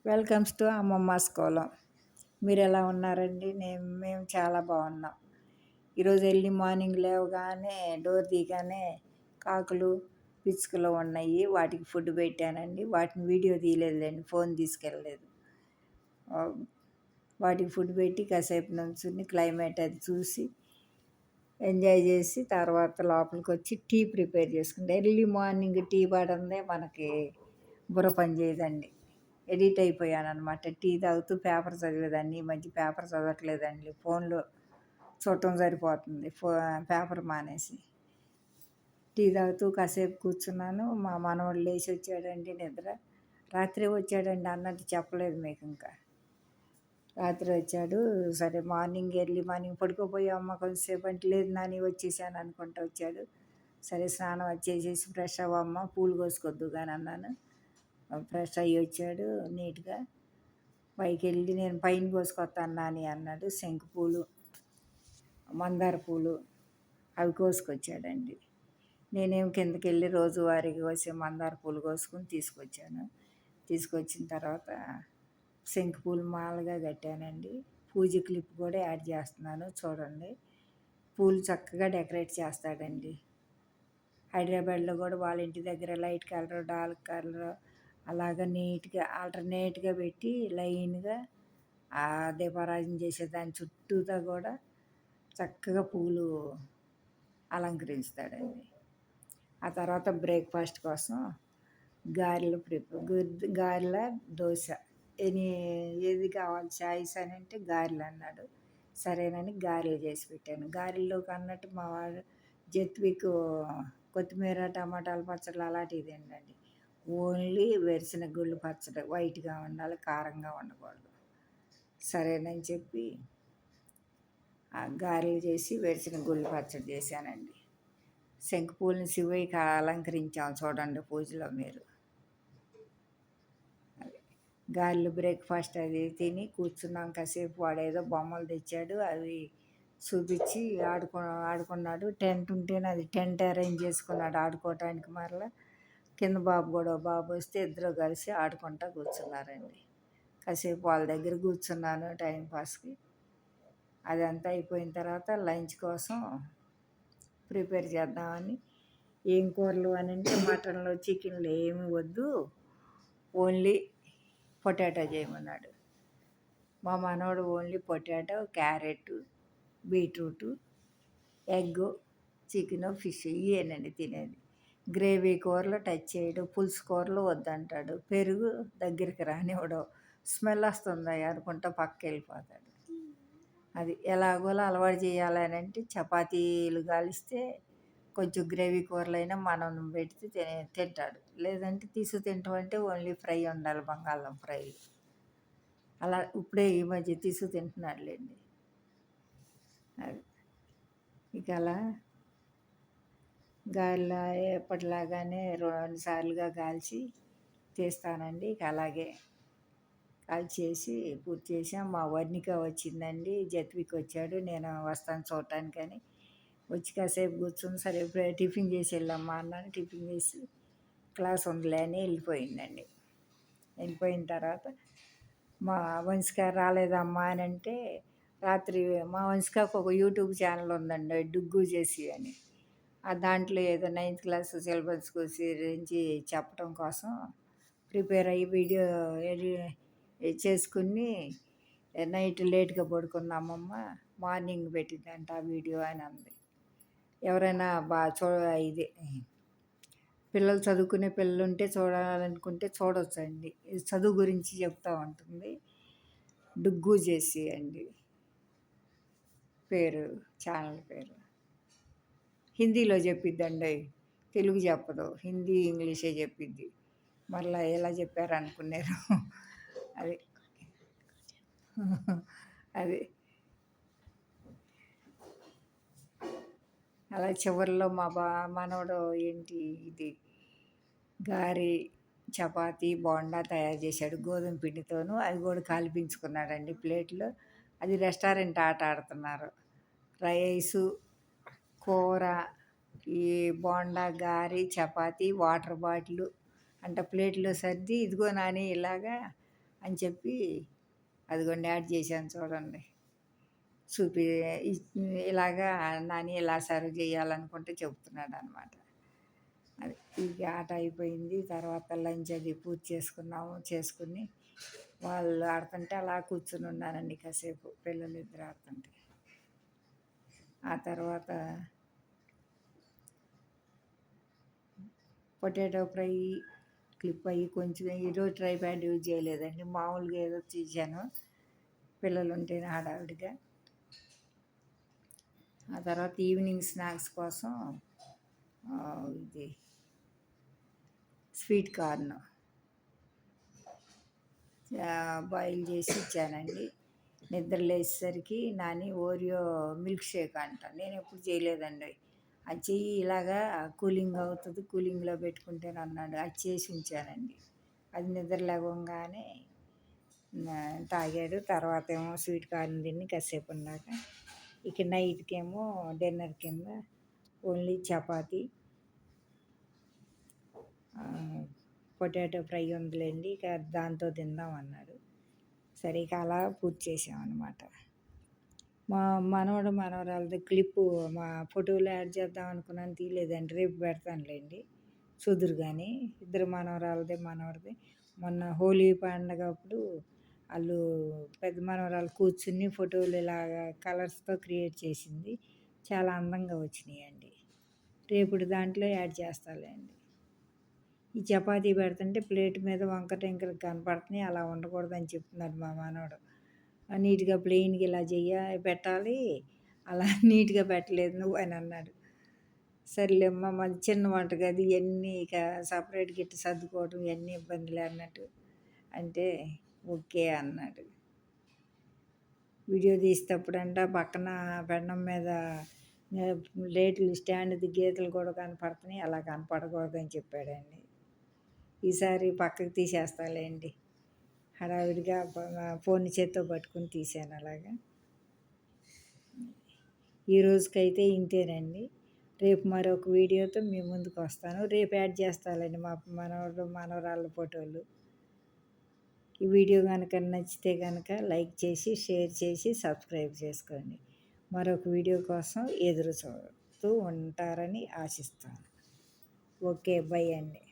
Welcomes to అమ్మమ్మ స్కూలం. మీరు ఎలా ఉన్నారండి? మేము చాలా బాగున్నాం. ఈరోజు ఎర్లీ మార్నింగ్ లేవగానే డోర్ తీయగానే కాకులు పిచ్చుకలు ఉన్నాయి. వాటికి ఫుడ్ పెట్టానండి. వాటిని వీడియో తీయలేదులేండి, ఫోన్ తీసుకెళ్ళలేదు. వాటికి ఫుడ్ పెట్టి కాసేపు నుంచుని క్లైమేట్ అది చూసి ఎంజాయ్ చేసి తర్వాత లోపలికి వచ్చి టీ ప్రిపేర్ చేసుకుంటే ఎర్లీ మార్నింగ్ టీ పడందే మనకి బుర్ర పని చేయదండి. ఎడిట్ అయిపోయాను అనమాట. టీ తాగుతూ పేపర్ చదివేదాన్ని. ఈ మధ్య పేపర్ చదవట్లేదండి, ఫోన్లో చూడటం సరిపోతుంది. పేపర్ మానేసి టీ తాగుతూ కాసేపు కూర్చున్నాను. మా మనవడు లేచి వచ్చాడండి, నిద్ర రాత్రి వచ్చాడండి అన్నట్టు చెప్పలేదు మీకు. ఇంకా రాత్రి వచ్చాడు. సరే మార్నింగ్ ఎర్లీ మార్నింగ్ పడుకోపోయామ్మా కొంతసేపు అంటే, లేదు నాని వచ్చేసాను అనుకుంటా వచ్చాడు. సరే స్నానం వచ్చేసేసి ఫ్రెష్ అవ్వమ్మా, పూలు కోసుకొద్దు కానీ అన్నాను. ఫ్రెష్ అయ్యి వచ్చాడు నీట్గా. పైకి వెళ్ళి నేను పైన కోసుకొస్తాను నాని అన్నాడు. శంకు పూలు, మందార పూలు అవి కోసుకొచ్చాడండి. నేనేం కిందకి వెళ్ళి రోజువారీగా కోసే మందార పూలు కోసుకుని తీసుకొచ్చాను. తీసుకొచ్చిన తర్వాత శంకు పూలు మాలగా కట్టానండి. పూజ క్లిప్ కూడా యాడ్ చేస్తున్నాను చూడండి. పూలు చక్కగా డెకరేట్ చేస్తాడండి. హైదరాబాద్లో కూడా వాళ్ళ ఇంటి దగ్గర లైట్ కలర్, డార్క్ కలర్ అలాగ నీట్గా ఆల్టర్నేట్గా పెట్టి లైన్గా ఆ దీపారాజన చేసే దాని చుట్టూతా కూడా చక్కగా పూలు అలంకరిస్తాడండి. ఆ తర్వాత బ్రేక్ఫాస్ట్ కోసం గారెలు గారెల దోశ ఏది కావాలి చాయిస్ అని అంటే గారెలు అన్నాడు. సరేనని గారెలు చేసి పెట్టాను. గారెల్లోకి అన్నట్టు మా వాడు జత్విక్ కొత్తిమీర టమాటాల పచ్చళ్ళు అలాంటివి తినండి. ఓన్లీ వేరుశనగ గుళ్ళు పచ్చడి వైట్గా ఉండాలి, కారంగా ఉండకూడదు. సరేనని చెప్పి ఆ గారెలు చేసి వేరుశనగ గుళ్ళు పచ్చడి చేశానండి. శంకుపూలని శివయ్యకి అలంకరించాం చూడండి పూజలో మీరు. గారెలు బ్రేక్ఫాస్ట్ అది తిని కూర్చున్నాం కాసేపు. వాడేదో బొమ్మలు తెచ్చాడు, అవి చూపించి ఆడుకున్నాడు. టెంట్ ఉంటేనే అది టెంట్ అరేంజ్ చేసుకున్నాడు ఆడుకోవటానికి. మరలా కింద బాబు కూడా బాబు వస్తే ఇద్దరు కలిసి ఆడుకుంటా కూర్చున్నారండి. కాసేపు వాళ్ళ దగ్గర కూర్చున్నాను టైంపాస్కి. అదంతా అయిపోయిన తర్వాత లంచ్ కోసం ప్రిపేర్ చేద్దామని. ఏం కూరలు అని అంటే మటన్లు చికెన్లు ఏమి వద్దు, ఓన్లీ పొటాటో చేయమన్నాడు. మా మనవడు only potato, carrot, beetroot, egg, chicken, fish ఇవేనండి తినేది. గ్రేవీ కూరలు టచ్ చేయడు, పులుసు కూరలు వద్దంటాడు, పెరుగు దగ్గరికి రానివ్వడు. స్మెల్ వస్తుంది అనుకుంటా పక్కకి వెళ్ళిపోతాడు. అది ఎలాగోలా అలవాటు చేయాలని అంటే చపాతీలు కాలిస్తే కొంచెం గ్రేవీ కూరలైనా మనం పెడితే తింటాడు. లేదంటే తింటామంటే ఓన్లీ ఫ్రై ఉండాలి, బంగాళం ఫ్రై. అలా ఇప్పుడే ఈ మధ్య తింటున్నాడులేండి. అది ఇక అలా గాలిలో ఎప్పటిలాగానే 2 సార్లుగా కాల్చి తీస్తానండి. ఇక అలాగే కాల్చేసి పూర్తి చేసాం. మా వర్ణిక వచ్చిందండి, జత్విక్ వచ్చాడు. నేను వస్తాను చూడటానికని వచ్చి కాసేపు కూర్చొని సరే టిఫిన్ చేసి వెళ్ళమ్మా అన్నాను. టిఫిన్ చేసి క్లాస్ ఉందిలే అని వెళ్ళిపోయిందండి. వెళ్ళిపోయిన తర్వాత మా వంశిక రాలేదమ్మా అని అంటే, రాత్రి మా వంశికకు ఒక యూట్యూబ్ ఛానల్ ఉందండి, డుగ్గు చేసి అని. దాంట్లో ఏదో 9th క్లాస్ సిలబస్ గురించి చెప్పడం కోసం ప్రిపేర్ అయ్యి వీడియో చేసుకుని నైట్ లేట్గా పడుకున్నామమ్మ, మార్నింగ్ పెట్టిందంట ఆ వీడియో అని అంది. ఎవరైనా ఇది పిల్లలు చదువుకునే పిల్లలు ఉంటే చూడాలనుకుంటే చూడవచ్చండి. చదువు గురించి చెప్తూ ఉంటుంది. డుగ్గు చేసి అండి పేరు, ఛానల్ పేరు. హిందీలో చెప్పిద్దండి, తెలుగు చెప్పదు. హిందీ ఇంగ్లీషే చెప్పిద్ది. మరలా ఎలా చెప్పారు అనుకున్నారు. అది అది అలా చివరిలో మా మనవడు ఏంటి ఇది గారి, చపాతీ, బోండా తయారు చేశాడు గోధుమ పిండితోనూ. అవి కూడా కాల్పించుకున్నాడండి ప్లేట్లో. అది రెస్టారెంట్ ఆట ఆడుతున్నారు. రైసు, కూర, ఈ బోండా, గారి, చపాతీ, వాటర్ బాటిల్ అంటే ప్లేట్లో సర్ది, ఇదిగో నాని ఇలాగా అని చెప్పి అదిగోండి యాడ్ చేశాను చూడండి. చూపి ఇలాగా నాని ఇలా సర్వ్ చేయాలనుకుంటే చెప్తున్నాడనమాట. అది ఈ ఆట అయిపోయింది. తర్వాత లంచ్ అది పూర్తి చేసుకున్నాము. చేసుకుని వాళ్ళు ఆడుతుంటే అలా కూర్చొని ఉన్నానండి కాసేపు పిల్లలు ఇద్దరు ఆడుతుంటే. ఆ తర్వాత పొటాటో ఫ్రై క్లిప్ అయ్యి కొంచెం ఈరోజు ట్రైప్యాడ్ యూజ్ చేయలేదండి. మామూలుగా ఏదో తీశాను పిల్లలు ఉంటేనే హడావిడిగా. ఆ తర్వాత ఈవినింగ్ స్నాక్స్ కోసం ఇది స్వీట్ కార్న్ బాయిల్ చేసి ఇచ్చానండి. నిద్ర లేచేసరికి నాని ఓరియో మిల్క్ షేక్ అంట. నేను ఎప్పుడు చేయలేదండి. అది చెయ్యి ఇలాగా కూలింగ్ అవుతుంది, కూలింగ్లో పెట్టుకుంటేనే అన్నాడు. అది చేసి ఉంచానండి. అది నిద్ర లేవగానే తాగాడు. తర్వాత ఏమో స్వీట్ కార్న్ తిని కాసేపు ఉన్నాక ఇక నైట్కేమో డిన్నర్ కింద ఓన్లీ చపాతీ పొటాటో ఫ్రై ఉందిలేండి ఇక దాంతో తిందాం అన్నాడు. సరే ఇక అలా పూర్తి చేసామన్నమాట. మా మనవడు మనవరాలది క్లిప్పు మా ఫోటోలో యాడ్ చేద్దాం అనుకున్నాను, తీయలేదండి. రేపు పెడతానులేండి చూదురు కానీ. ఇద్దరు మనవరాలది మనవడిది మొన్న హోలీ పండగ అప్పుడు వాళ్ళు పెద్ద మనవరాలు కూర్చుని ఫోటోలు ఇలాగా కలర్స్తో క్రియేట్ చేసింది. చాలా అందంగా వచ్చినాయండి. రేపుటి దాంట్లో యాడ్ చేస్తాలేండి. ఈ చపాతీ పెడుతుంటే ప్లేట్ మీద వంక టెంకలు కనపడుతున్నాయి. అలా ఉండకూడదని చెప్తున్నాడు మా మనవడు. నీట్గా ప్లెయిన్గా ఇలా పెట్టాలి, అలా నీట్గా పెట్టలేదు నువ్వు అని అన్నాడు. సర్లేమ్మా మళ్ళీ చిన్న వంటగది ఇవన్నీ ఇక సపరేట్ గిట్ట సర్దుకోవడం ఇవన్నీ ఇబ్బందులే అన్నట్టు అంటే ఓకే అన్నాడు. వీడియో తీసేటప్పుడంట పక్కన పెన్నం మీద లేట్లు స్టాండ్ది గీతలు కూడా కనపడుతున్నాయి, అలా కనపడకూడదని చెప్పాడండి. ఈసారి పక్కకు తీసేస్తాలేండి. హడావిడిగా ఫోన్ చేత్తో పట్టుకుని తీసాను అలాగా. ఈ రోజుకైతే ఇంతేనండి. రేపు మరొక వీడియోతో మీ ముందుకు వస్తాను. రేపు యాడ్ చేస్తానండి మా మనవడు మనవరాళ్ళ ఫోటోలు. ఈ వీడియో కనుక నచ్చితే కనుక లైక్ చేసి షేర్ చేసి సబ్స్క్రైబ్ చేసుకోండి. మరొక వీడియో కోసం ఎదురు చూస్తూ ఉంటారని ఆశిస్తాను. ఓకే బై అండి.